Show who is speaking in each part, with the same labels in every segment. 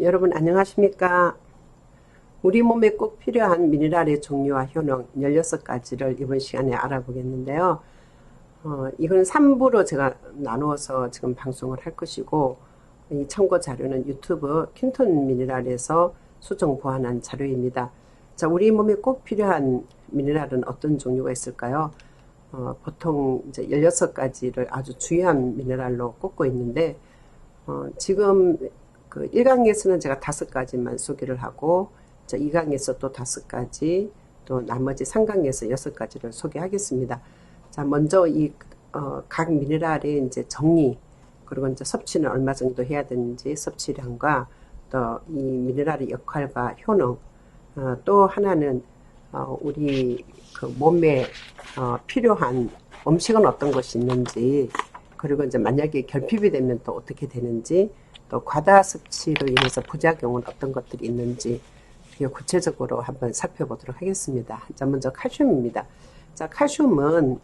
Speaker 1: 여러분 안녕하십니까? 우리 몸에 꼭 필요한 미네랄의 종류와 효능 16가지를 이번 시간에 알아보겠는데요. 이건 3부로 제가 나누어서 지금 방송을 할 것이고, 이 참고 자료는 유튜브 퀸톤 미네랄에서 수정 보완한 자료입니다. 자, 우리 몸에 꼭 필요한 미네랄은 어떤 종류가 있을까요? 보통 이제 16가지를 아주 중요한 미네랄로 꼽고 있는데, 지금 그 1강에서는 제가 5가지만 소개를 하고, 2강에서 또 5가지, 또 나머지 3강에서 6가지를 소개하겠습니다. 자, 먼저 각 미네랄의 이제 정의, 그리고 이제 섭취는 얼마 정도 해야 되는지 섭취량과 또 이 미네랄의 역할과 효능, 또 하나는 우리 그 몸에 필요한 음식은 어떤 것이 있는지, 그리고 이제 만약에 결핍이 되면 또 어떻게 되는지, 또 과다 섭취로 인해서 부작용은 어떤 것들이 있는지 구체적으로 한번 살펴보도록 하겠습니다. 자, 먼저 칼슘입니다. 자, 칼슘은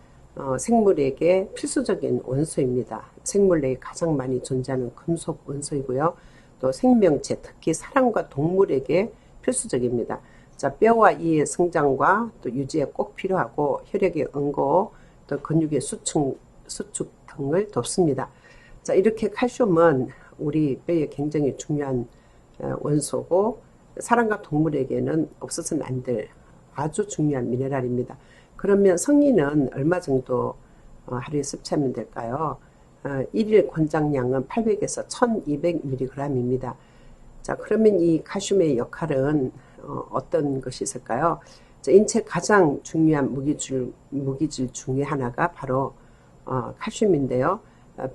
Speaker 1: 생물에게 필수적인 원소입니다. 생물 내에 가장 많이 존재하는 금속 원소이고요. 또 생명체, 특히 사람과 동물에게 필수적입니다. 자, 뼈와 이의 성장과 또 유지에 꼭 필요하고 혈액의 응고, 또 근육의 수축 등을 돕습니다. 자, 이렇게 칼슘은 우리 뼈에 굉장히 중요한 원소고 사람과 동물에게는 없어서는 안 될 아주 중요한 미네랄입니다. 그러면 성인은 얼마 정도 하루에 섭취하면 될까요? 1일 권장량은 800에서 1200mg입니다. 자, 그러면 이 칼슘의 역할은 어떤 것이 있을까요? 자, 인체 가장 중요한 무기질 중에 하나가 바로 칼슘인데요.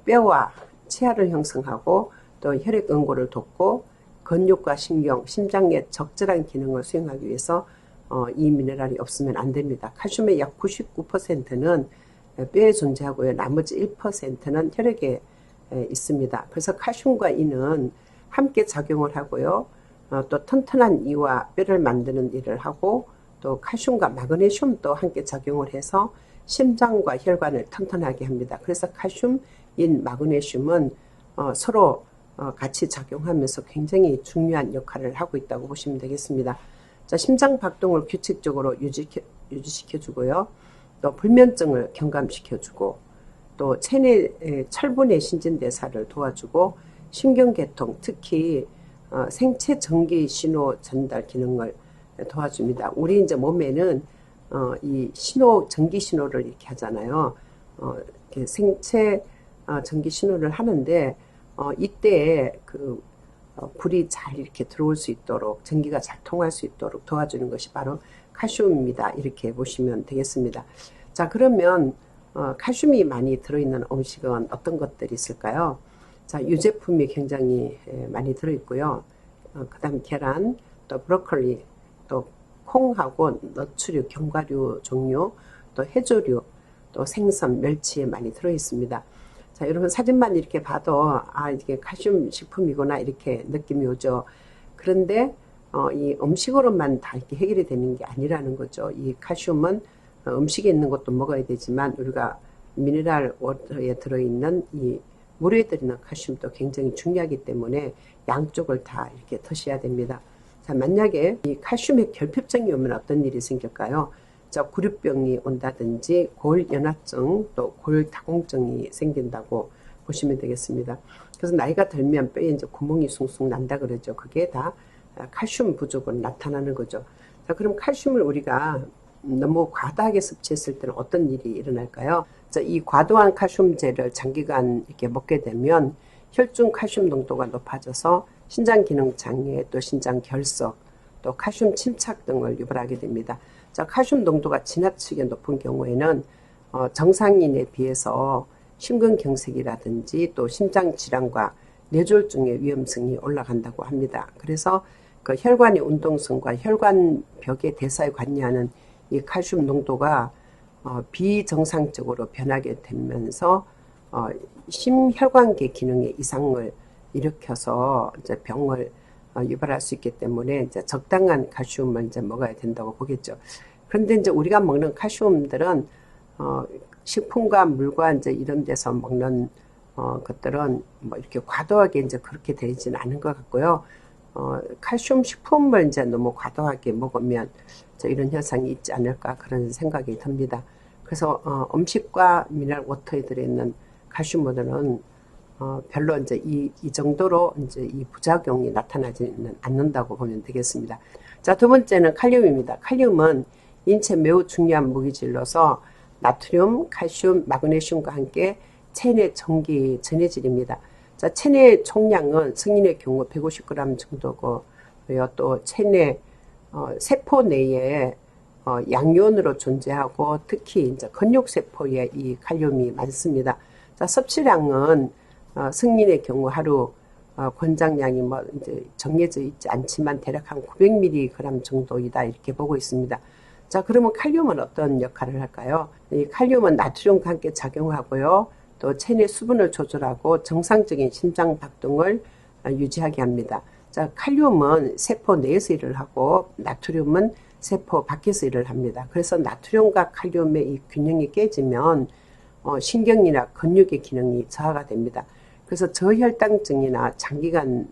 Speaker 1: 뼈와 치아를 형성하고 또 혈액 응고를 돕고 근육과 신경, 심장의 적절한 기능을 수행하기 위해서 이 미네랄이 없으면 안 됩니다. 칼슘의 약 99%는 뼈에 존재하고요. 나머지 1%는 혈액에 있습니다. 그래서 칼슘과 이는 함께 작용을 하고요. 또 튼튼한 이와 뼈를 만드는 일을 하고, 또 칼슘과 마그네슘도 함께 작용을 해서 심장과 혈관을 튼튼하게 합니다. 그래서 칼슘, 인, 마그네슘은 서로 같이 작용하면서 굉장히 중요한 역할을 하고 있다고 보시면 되겠습니다. 자, 심장 박동을 규칙적으로 유지시켜주고요. 또 불면증을 경감시켜주고, 또 체내 철분의 신진대사를 도와주고, 신경계통, 특히 생체 전기 신호 전달 기능을 도와줍니다. 우리 이제 몸에는 이 전기 신호를 이렇게 하잖아요. 이렇게 생체 전기 신호를 하는데, 이때 불이 잘 이렇게 들어올 수 있도록, 전기가 잘 통할 수 있도록 도와주는 것이 바로 칼슘입니다. 이렇게 보시면 되겠습니다. 자, 그러면 칼슘이 많이 들어있는 음식은 어떤 것들이 있을까요? 자, 유제품이 굉장히 많이 들어있고요. 그 다음 계란, 또 브로콜리, 또 콩하고 너츠류, 견과류 종류, 또 해조류, 또 생선, 멸치에 많이 들어있습니다. 자, 여러분 사진만 이렇게 봐도 이게 칼슘 식품이구나 이렇게 느낌이 오죠. 그런데 이 음식으로만 다 이렇게 해결이 되는 게 아니라는 거죠. 이 칼슘은 음식에 있는 것도 먹어야 되지만 우리가 미네랄 워터에 들어있는 이 물에 들어있는 칼슘도 굉장히 중요하기 때문에 양쪽을 다 이렇게 드셔야 됩니다. 자, 만약에 이 칼슘의 결핍증이 오면 어떤 일이 생길까요? 자, 구류병이 온다든지 골연화증, 또 골다공증이 생긴다고 보시면 되겠습니다. 그래서 나이가 들면 뼈에 이제 구멍이 숭숭 난다 그러죠. 그게 다 칼슘 부족으로 나타나는 거죠. 자, 그럼 칼슘을 우리가 너무 과다하게 섭취했을 때는 어떤 일이 일어날까요? 자, 이 과도한 칼슘제를 장기간 이렇게 먹게 되면 혈중 칼슘 농도가 높아져서 신장 기능 장애, 또 신장 결석, 또 칼슘 침착 등을 유발하게 됩니다. 자, 칼슘 농도가 지나치게 높은 경우에는 정상인에 비해서 심근경색이라든지 또 심장 질환과 뇌졸중의 위험성이 올라간다고 합니다. 그래서 그 혈관의 운동성과 혈관벽의 대사에 관여하는 이 칼슘 농도가 비정상적으로 변하게 되면서 심혈관계 기능의 이상을 일으켜서 이제 병을 유발할 수 있기 때문에 이제 적당한 칼슘을 이제 먹어야 된다고 보겠죠. 그런데 이제 우리가 먹는 칼슘들은 식품과 물과 이제 이런 데서 먹는 것들은 뭐 이렇게 과도하게 이제 그렇게 되지는 않은 것 같고요. 칼슘 식품을 이제 너무 과도하게 먹으면 이런 현상이 있지 않을까 그런 생각이 듭니다. 그래서 음식과 미네랄 워터에 들어있는 칼슘보다는 별로 이제 이 정도로 이제 이 부작용이 나타나지는 않는다고 보면 되겠습니다. 자, 두 번째는 칼륨입니다. 칼륨은 인체 매우 중요한 무기질로서 나트륨, 칼슘, 마그네슘과 함께 체내 전기 전해질입니다. 자, 체내 총량은 성인의 경우 150g 정도고, 또 체내 세포 내에 양이온으로 존재하고 특히 이제 근육세포에 이 칼륨이 많습니다. 자, 섭취량은 성인의 경우 하루 권장량이 뭐 이제 정해져 있지 않지만 대략 한 900mg 정도이다 이렇게 보고 있습니다. 자, 그러면 칼륨은 어떤 역할을 할까요? 이 칼륨은 나트륨과 함께 작용하고요. 또 체내 수분을 조절하고 정상적인 심장 박동을 유지하게 합니다. 자, 칼륨은 세포 내에서 일을 하고 나트륨은 세포 밖에서 일을 합니다. 그래서 나트륨과 칼륨의 이 균형이 깨지면 신경이나 근육의 기능이 저하가 됩니다. 그래서 저혈당증이나 장기간의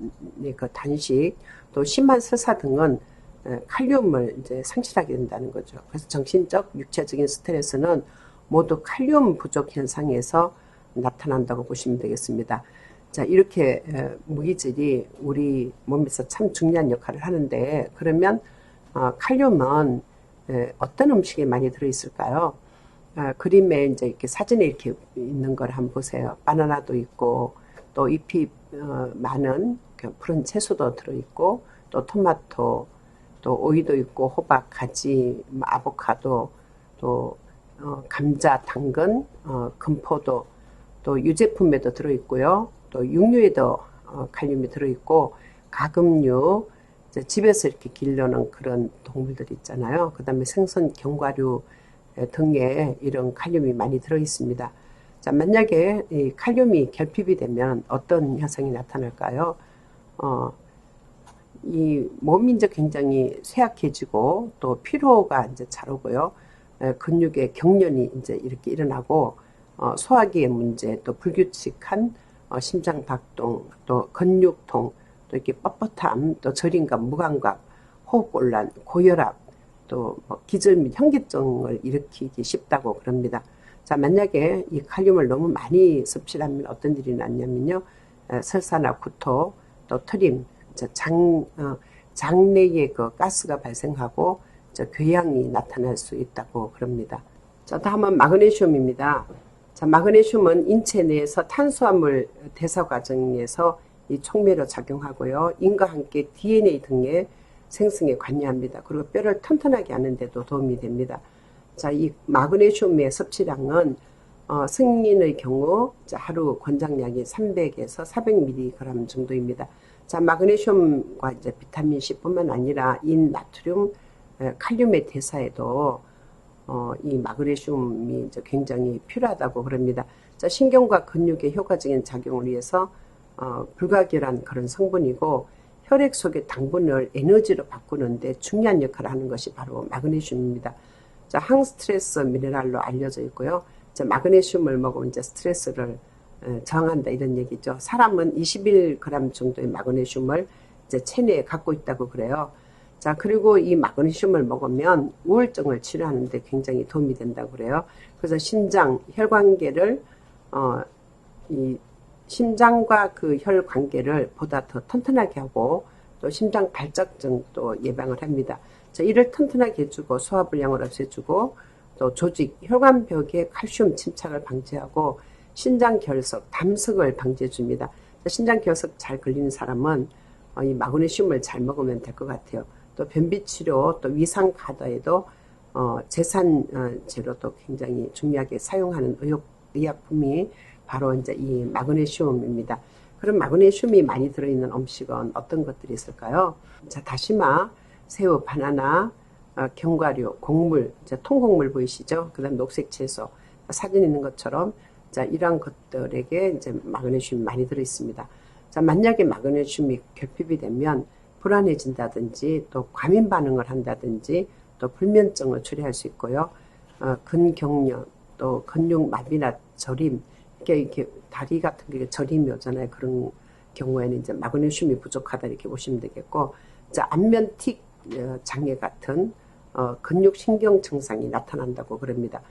Speaker 1: 그 단식, 또 심한 설사 등은 칼륨을 이제 상실하게 된다는 거죠. 그래서 정신적, 육체적인 스트레스는 모두 칼륨 부족 현상에서 나타난다고 보시면 되겠습니다. 자, 이렇게 무기질이 우리 몸에서 참 중요한 역할을 하는데, 그러면 칼륨은 어떤 음식에 많이 들어있을까요? 그림에 이제 이렇게 사진에 이렇게 있는 걸 한번 보세요. 바나나도 있고, 또 잎이 많은 푸른 채소도 들어있고, 또 토마토, 또 오이도 있고, 호박, 가지, 아보카도, 또 감자, 당근, 금포도, 또 유제품에도 들어있고요. 또 육류에도 칼륨이 들어있고, 가금류, 집에서 이렇게 길러놓은 그런 동물들 있잖아요. 그 다음에 생선, 견과류 등에 이런 칼륨이 많이 들어있습니다. 자, 만약에 이 칼륨이 결핍이 되면 어떤 현상이 나타날까요? 이 몸이 이제 굉장히 쇠약해지고 또 피로가 이제 잘 오고요. 근육의 경련이 이제 이렇게 일어나고 소화기의 문제, 또 불규칙한 심장 박동, 또 근육통, 또 이렇게 뻣뻣함, 또 저림감, 무감각, 호흡곤란, 고혈압, 또 기절 및 현기증을 일으키기 쉽다고 그럽니다. 자, 만약에 이 칼륨을 너무 많이 섭취하면 어떤 일이 났냐면요. 설사나 구토, 또 트림, 장내에 그 가스가 발생하고 궤양이 나타날 수 있다고 그럽니다. 자, 다음은 마그네슘입니다. 자, 마그네슘은 인체 내에서 탄수화물 대사 과정에서 이 촉매로 작용하고요. 인과 함께 DNA 등의 생성에 관여합니다. 그리고 뼈를 튼튼하게 하는 데도 도움이 됩니다. 자, 이 마그네슘의 섭취량은 성인의 경우 하루 권장량이 300에서 400mg 정도입니다. 자, 마그네슘과 이제 비타민 C뿐만 아니라 인, 나트륨, 칼륨의 대사에도 이 마그네슘이 이제 굉장히 필요하다고 그럽니다. 자, 신경과 근육의 효과적인 작용을 위해서 불가결한 그런 성분이고 혈액 속의 당분을 에너지로 바꾸는데 중요한 역할을 하는 것이 바로 마그네슘입니다. 자, 항스트레스 미네랄로 알려져 있고요. 자, 마그네슘을 먹으면 이제 스트레스를 저항한다 이런 얘기죠. 사람은 21g 정도의 마그네슘을 이제 체내에 갖고 있다고 그래요. 자, 그리고 이 마그네슘을 먹으면 우울증을 치료하는데 굉장히 도움이 된다고 그래요. 그래서 심장, 혈관계를 이 심장과 그 혈 관계를 보다 더 튼튼하게 하고 또 심장 발작증도 예방을 합니다. 자, 이를 튼튼하게 해주고 소화불량을 없애주고 또 조직, 혈관벽의 칼슘 침착을 방지하고 신장결석, 담석을 방지해줍니다. 자, 신장결석 잘 걸리는 사람은 이 마그네슘을 잘 먹으면 될 것 같아요. 또 변비치료, 또 위상 가다에도 제산제로도 굉장히 중요하게 사용하는 의약품이 바로 이제 이 마그네슘입니다. 그럼 마그네슘이 많이 들어있는 음식은 어떤 것들이 있을까요? 자, 다시마, 새우, 바나나, 견과류, 곡물, 이제 통곡물 보이시죠? 그 다음 녹색 채소, 사진 있는 것처럼 자, 이러한 것들에게 이제 마그네슘이 많이 들어있습니다. 자, 만약에 마그네슘이 결핍이 되면 불안해진다든지 또 과민 반응을 한다든지 또 불면증을 초래할 수 있고요. 근경련, 또 근육마비나 저림, 이렇게 다리 같은 게 저림이 오잖아요. 그런 경우에는 이제 마그네슘이 부족하다 이렇게 보시면 되겠고, 자, 안면틱 장애 같은 근육신경 증상이 나타난다고 그럽니다.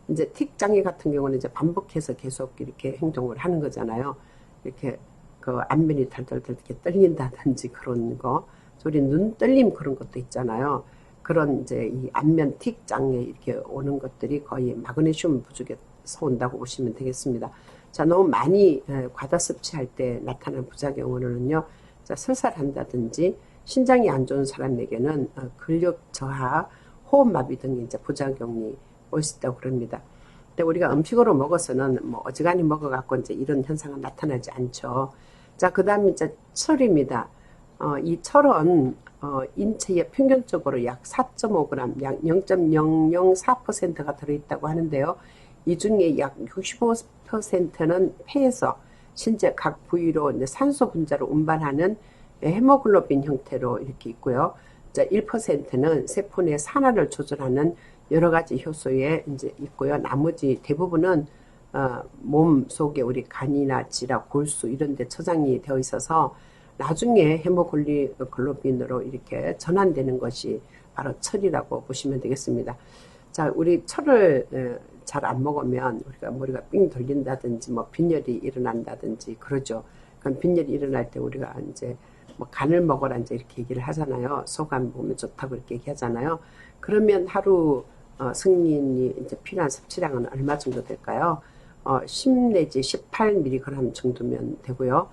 Speaker 1: 이제 틱 장애 같은 경우는 이제 반복해서 계속 이렇게 행동을 하는 거잖아요. 이렇게 그 안면이 덜덜덜 이렇게 떨린다든지 그런 거, 우리 눈 떨림 그런 것도 있잖아요. 그런 이제 이 안면 틱 장애 이렇게 오는 것들이 거의 마그네슘 부족에서 온다고 보시면 되겠습니다. 자, 너무 많이 과다 섭취할 때 나타나는 부작용으로는요, 자, 설사한다든지 신장이 안 좋은 사람에게는 근력 저하, 호흡마비 등의 이제 부작용이 올 수 있다고 그럽니다. 근데 우리가 음식으로 먹어서는 뭐 어지간히 먹어갖고 이제 이런 현상은 나타나지 않죠. 자, 그 다음에 이제 철입니다. 이 철은 인체에 평균적으로 약 4.5g, 약 0.004%가 들어있다고 하는데요. 이 중에 약 65%는 폐에서 신체 각 부위로 이제 산소 분자를 운반하는 헤모글로빈 형태로 이렇게 있고요. 자, 1%는 세포 내 산화를 조절하는 여러 가지 효소에 이제 있고요. 나머지 대부분은 몸 속에 우리 간이나 지라, 골수 이런 데 저장이 되어 있어서 나중에 헤모글로빈으로 이렇게 전환되는 것이 바로 철이라고 보시면 되겠습니다. 자, 우리 철을 잘 안 먹으면 우리가 머리가 삥 돌린다든지 뭐 빈혈이 일어난다든지 그러죠. 그럼 빈혈이 일어날 때 우리가 이제 뭐 간을 먹어라 이제 이렇게 얘기를 하잖아요. 소간 먹으면 좋다고 이렇게 얘기하잖아요. 그러면 하루 승인이 이제 필요한 섭취량은 얼마 정도 될까요? 10 내지 18mg 정도면 되고요.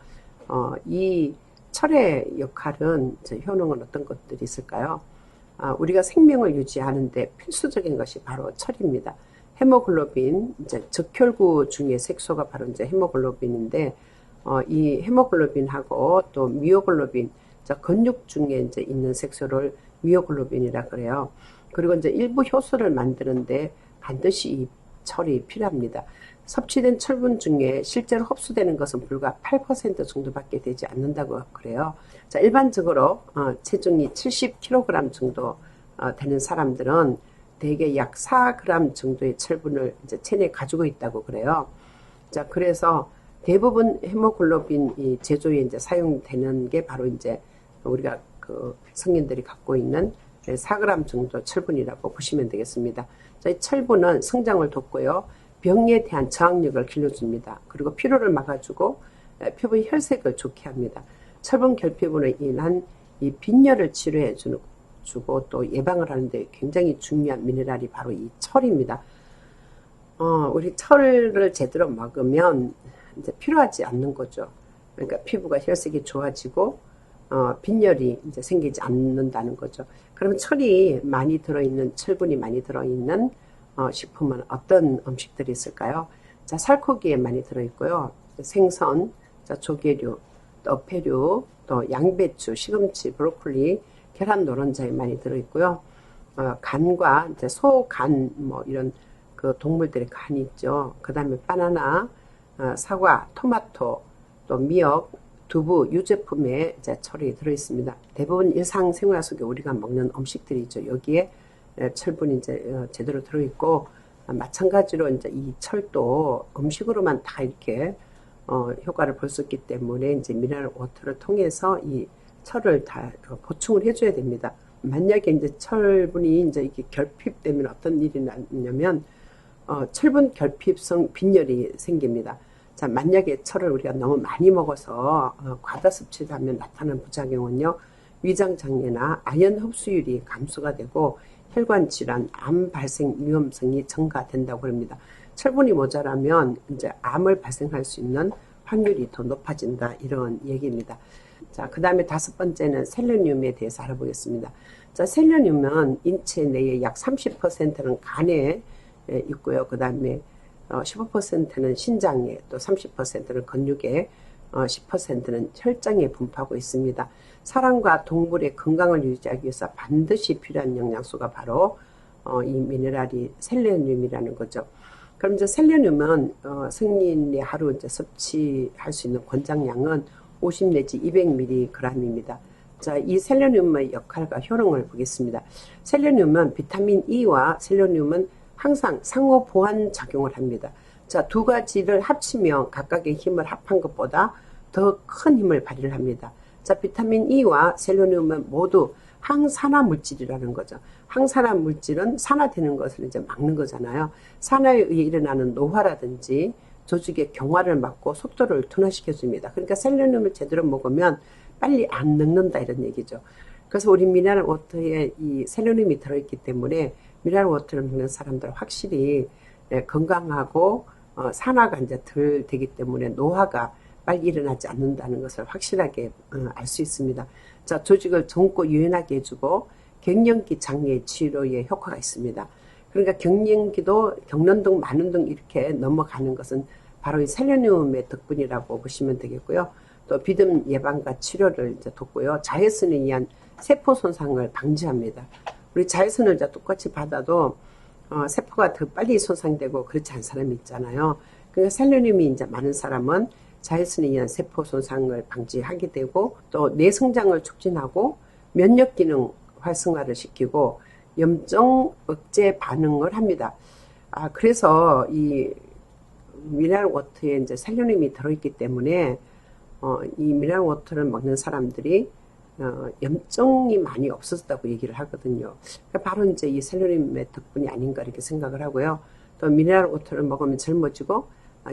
Speaker 1: 이 철의 역할은, 효능은 어떤 것들이 있을까요? 우리가 생명을 유지하는데 필수적인 것이 바로 철입니다. 헤모글로빈, 이제 적혈구 중에 색소가 바로 이제 헤모글로빈인데, 이 헤모글로빈하고 또 미오글로빈, 근육 중에 이제 있는 색소를 미오글로빈이라 그래요. 그리고 이제 일부 효소를 만드는데 반드시 이 철이 필요합니다. 섭취된 철분 중에 실제로 흡수되는 것은 불과 8% 정도밖에 되지 않는다고 그래요. 자, 일반적으로 체중이 70kg 정도 되는 사람들은 대개 약 4g 정도의 철분을 이제 체내에 가지고 있다고 그래요. 자, 그래서 대부분 헤모글로빈 이 제조에 이제 사용되는 게 바로 이제 우리가 그 성인들이 갖고 있는 4g 정도 철분이라고 보시면 되겠습니다. 자, 이 철분은 성장을 돕고요. 병에 대한 저항력을 길러줍니다. 그리고 피로를 막아주고 피부 혈색을 좋게 합니다. 철분 결핍으로 인한 이 빈혈을 치료해주고 또 예방을 하는데 굉장히 중요한 미네랄이 바로 이 철입니다. 우리 철을 제대로 먹으면 이제 필요하지 않는 거죠. 그러니까 피부가 혈색이 좋아지고 빈혈이 이제 생기지 않는다는 거죠. 그럼 철이 많이 들어있는, 철분이 많이 들어있는 식품은 어떤 음식들이 있을까요? 자, 살코기에 많이 들어있고요. 생선, 자, 조개류, 또 어패류, 또 양배추, 시금치, 브로콜리, 계란 노른자에 많이 들어있고요. 간과 이제 소간, 뭐 이런 그 동물들의 간이 있죠. 그 다음에 바나나, 사과, 토마토, 또 미역, 두부, 유제품에 이제 철이 들어있습니다. 대부분 일상생활 속에 우리가 먹는 음식들이죠. 여기에 철분이 이제 제대로 들어있고, 마찬가지로 이제 이 철도 음식으로만 다 이렇게 효과를 볼 수 있기 때문에 이제 미네랄 워터를 통해서 이 철을 다 보충을 해줘야 됩니다. 만약에 이제 철분이 이제 이게 결핍되면 어떤 일이 나냐면 철분 결핍성 빈혈이 생깁니다. 자, 만약에 철을 우리가 너무 많이 먹어서 과다 섭취하면 나타나는 부작용은요, 위장 장애나 아연 흡수율이 감소가 되고 혈관 질환, 암 발생 위험성이 증가된다고 합니다. 철분이 모자라면 이제 암을 발생할 수 있는 확률이 더 높아진다, 이런 얘기입니다. 자, 그 다음에 5번째는 셀레늄에 대해서 알아보겠습니다. 자, 셀레늄은 인체 내에 약 30%는 간에 있고요. 그 다음에 15%는 신장에, 또 30%는 근육에, 10%는 혈장에 분포하고 있습니다. 사람과 동물의 건강을 유지하기 위해서 반드시 필요한 영양소가 바로 이 미네랄이 셀레늄이라는 거죠. 그럼 이제 셀레늄은 성인이 하루 이제 섭취할 수 있는 권장량은 50 내지 200mg입니다. 자, 이 셀레늄의 역할과 효능을 보겠습니다. 셀레늄은 비타민 E와 셀레늄은 항상 상호 보완 작용을 합니다. 자, 두 가지를 합치면 각각의 힘을 합한 것보다 더 큰 힘을 발휘를 합니다. 자, 비타민 E와 셀레늄은 모두 항산화 물질이라는 거죠. 항산화 물질은 산화되는 것을 이제 막는 거잖아요. 산화에 의해 일어나는 노화라든지 조직의 경화를 막고 속도를 둔화시켜 줍니다. 그러니까 셀레늄을 제대로 먹으면 빨리 안 늙는다 이런 얘기죠. 그래서 우리 미네랄 워터에 이 셀레늄이 들어있기 때문에 미네랄 워터를 먹는 사람들 확실히 건강하고 산화가 이제 덜 되기 때문에 노화가 빨리 일어나지 않는다는 것을 확실하게 알 수 있습니다. 자, 조직을 젊고 유연하게 해주고 갱년기 장애 치료에 효과가 있습니다. 그러니까 갱년기도 경련등, 만운등 이렇게 넘어가는 것은 바로 이 셀레늄의 덕분이라고 보시면 되겠고요. 또 비듬 예방과 치료를 이제 돕고요. 자외선에 의한 세포 손상을 방지합니다. 우리 자외선을 이제 똑같이 받아도 세포가 더 빨리 손상되고 그렇지 않은 사람이 있잖아요. 그러니까 셀레늄이 이제 많은 사람은 자외선에 의한 세포 손상을 방지하게 되고 또 뇌 성장을 촉진하고 면역 기능 활성화를 시키고 염증 억제 반응을 합니다. 그래서 이 미네랄 워터에 이제 셀레늄이 들어있기 때문에 이 미네랄 워터를 먹는 사람들이 염증이 많이 없었다고 얘기를 하거든요. 그러니까 바로 이제 이 셀레늄의 덕분이 아닌가 이렇게 생각을 하고요. 또 미네랄 워터를 먹으면 젊어지고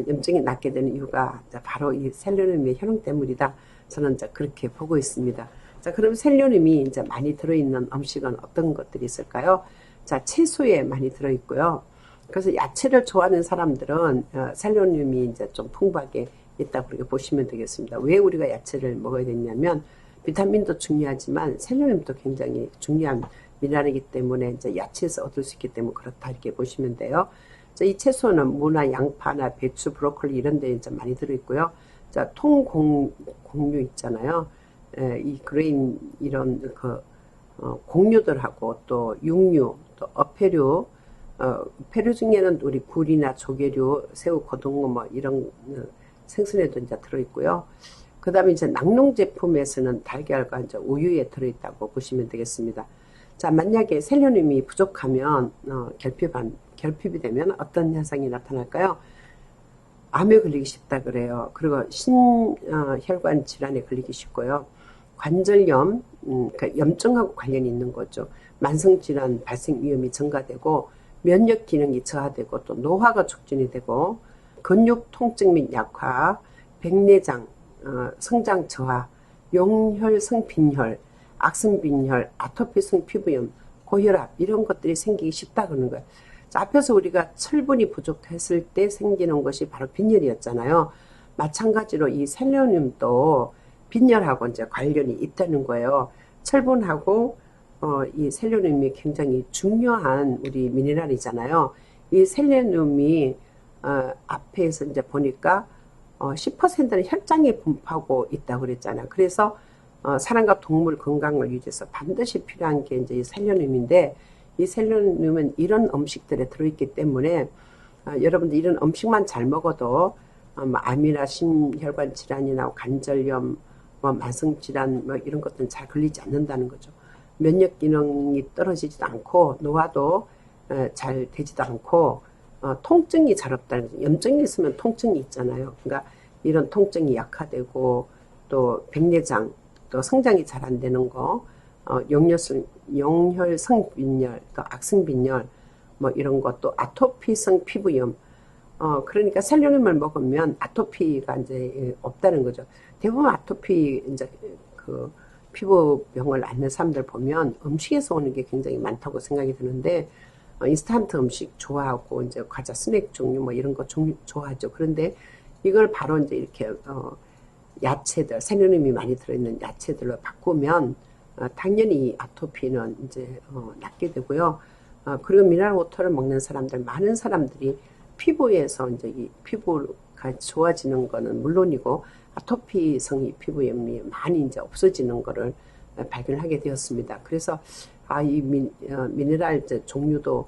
Speaker 1: 염증이 낫게 되는 이유가 바로 이 셀레늄의 효능 때문이다. 저는 이제 그렇게 보고 있습니다. 자, 그럼 셀레늄이 이제 많이 들어있는 음식은 어떤 것들이 있을까요? 자, 채소에 많이 들어있고요. 그래서 야채를 좋아하는 사람들은 셀레늄이 이제 좀 풍부하게 있다고 그렇게 보시면 되겠습니다. 왜 우리가 야채를 먹어야 되냐면 비타민도 중요하지만 셀레늄도 굉장히 중요한 미네랄이기 때문에 이제 야채에서 얻을 수 있기 때문에 그렇다 이렇게 보시면 돼요. 자, 이 채소는 무나 양파나 배추, 브로콜리 이런 데 이제 많이 들어있고요. 자, 통곡류 있잖아요. 이 그레인 이런 곡류들하고 또 육류, 또 어패류, 패류 중에는 우리 굴이나 조개류, 새우, 고등어 뭐 이런 생선에도 이제 들어있고요. 그 다음에 이제 낙농 제품에서는 달걀과 이제 우유에 들어있다고 보시면 되겠습니다. 자, 만약에 셀레늄이 부족하면 결핍이 되면 어떤 현상이 나타날까요? 암에 걸리기 쉽다 그래요. 그리고 심혈관 질환에 걸리기 쉽고요. 관절염, 그러니까 염증하고 관련이 있는 거죠. 만성질환 발생 위험이 증가되고 면역 기능이 저하되고 또 노화가 촉진이 되고 근육 통증 및 약화, 백내장, 성장 저하, 용혈성 빈혈, 악성 빈혈, 아토피성 피부염, 고혈압 이런 것들이 생기기 쉽다 그러는 거예요. 자, 앞에서 우리가 철분이 부족했을 때 생기는 것이 바로 빈혈이었잖아요. 마찬가지로 이 셀레늄도 빈혈하고 이제 관련이 있다는 거예요. 철분하고 이 셀레늄이 굉장히 중요한 우리 미네랄이잖아요. 이 셀레늄이 앞에서 이제 보니까 10%는 혈장에 분포하고 있다고 그랬잖아요. 그래서 사람과 동물 건강을 유지해서 반드시 필요한 게 이제 이 셀레늄인데 이 셀레늄은 이런 음식들에 들어있기 때문에 여러분들 이런 음식만 잘 먹어도 암이나 심혈관 질환이나 관절염, 만성 질환 이런 것들은 잘 걸리지 않는다는 거죠. 면역 기능이 떨어지지도 않고 노화도 잘 되지도 않고 통증이 잘 없다는 거죠. 염증이 있으면 통증이 있잖아요. 그러니까 이런 통증이 약화되고 또 백내장, 또 성장이 잘 안 되는 거, 용혈성 빈혈, 또 악성 빈혈, 이런 것도 아토피성 피부염. 그러니까 셀레늄을 먹으면 아토피가 이제 없다는 거죠. 대부분 아토피 이제 그 피부병을 앓는 사람들 보면 음식에서 오는 게 굉장히 많다고 생각이 드는데 인스턴트 음식 좋아하고 이제 과자 스낵 종류 이런 거 좋아하죠. 그런데 이걸 바로 이제 이렇게 야채들, 셀레늄이 많이 들어있는 야채들로 바꾸면 당연히 아토피는 이제 낫게 되고요. 그리고 미네랄 워터를 먹는 사람들, 많은 사람들이 피부에서 이제 이 피부가 좋아지는 거는 물론이고 아토피성이 피부염이 많이 이제 없어지는 거를 발견하게 되었습니다. 그래서 이 미네랄 종류도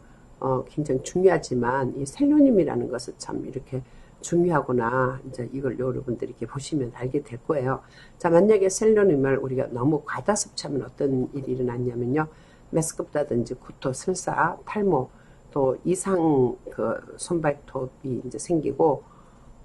Speaker 1: 굉장히 중요하지만 이 셀레늄이라는 것은 참 이렇게 중요하구나. 이제 이걸 여러분들이 이렇게 보시면 알게 될 거예요. 자, 만약에 셀레늄을 우리가 너무 과다 섭취하면 어떤 일이 일어났냐면요. 메스껍다든지 구토, 설사, 탈모, 또 이상 손발톱이 이제 생기고,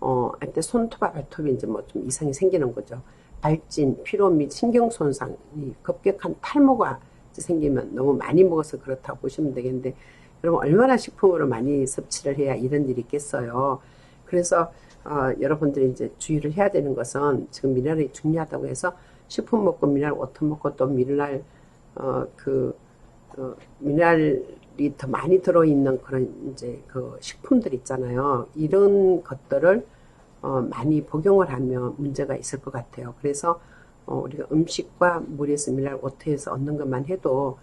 Speaker 1: 할때 손톱과 발톱이 이제 뭐 좀 이상이 생기는 거죠. 발진, 피로 및 신경 손상이 급격한 탈모가 생기면 너무 많이 먹어서 그렇다고 보시면 되겠는데, 여러분 얼마나 식품으로 많이 섭취를 해야 이런 일이 있겠어요. 그래서 여러분들이 이제 주의를 해야 되는 것은, 지금 미네랄이 중요하다고 해서 식품 먹고 미네랄 워터 먹고 또 미네랄 미네랄이 더 많이 들어있는 그런 이제 그 식품들 있잖아요. 이런 것들을 많이 복용을 하면 문제가 있을 것 같아요. 그래서 우리가 음식과 물에서 미네랄 워터에서 얻는 것만 해도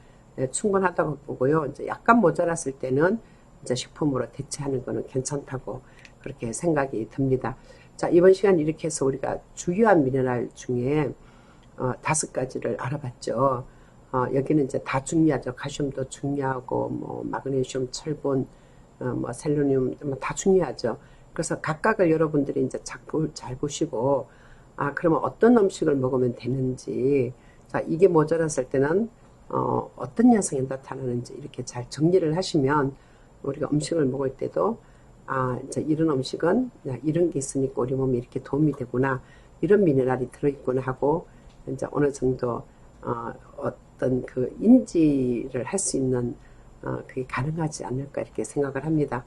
Speaker 1: 충분하다고 보고요. 이제 약간 모자랐을 때는 이제 식품으로 대체하는 거는 괜찮다고 그렇게 생각이 듭니다. 자, 이번 시간 이렇게 해서 우리가 주요한 미네랄 중에 5가지를 알아봤죠. 여기는 이제 다 중요하죠. 칼슘도 중요하고, 뭐, 마그네슘, 철분, 뭐, 셀레늄, 뭐 다 중요하죠. 그래서 각각을 여러분들이 이제 잘 보시고, 그러면 어떤 음식을 먹으면 되는지, 자, 이게 모자랐을 때는, 어떤 현상이 나타나는지 이렇게 잘 정리를 하시면, 우리가 음식을 먹을 때도, 이제 이런 음식은 이런 게 있으니까 우리 몸에 이렇게 도움이 되구나, 이런 미네랄이 들어있구나 하고, 이제 어느 정도, 어떤 그 인지를 할 수 있는, 그게 가능하지 않을까 이렇게 생각을 합니다.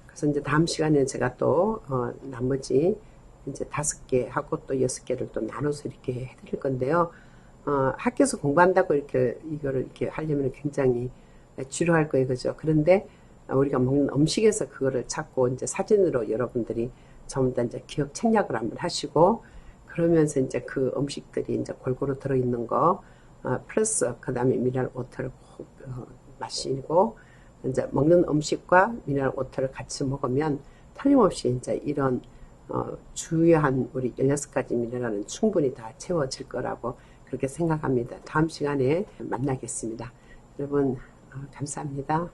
Speaker 1: 그래서 이제 다음 시간에 제가 또, 나머지 이제 5개 하고 또 6개를 또 나눠서 이렇게 해드릴 건데요. 학교에서 공부한다고 이렇게, 이거를 이렇게 하려면 굉장히 지루할 거예요. 그죠? 그런데 우리가 먹는 음식에서 그거를 찾고 이제 사진으로 여러분들이 전부 다 이제 기억 책략을 한번 하시고, 그러면서 이제 그 음식들이 이제 골고루 들어있는 거, 플러스 그 다음에 미네랄 워터를 꼭 마시고, 이제 먹는 음식과 미네랄 워터를 같이 먹으면 틀림없이 이제 이런 주요한 우리 16가지 미네랄은 충분히 다 채워질 거라고 그렇게 생각합니다. 다음 시간에 만나겠습니다. 여러분 감사합니다.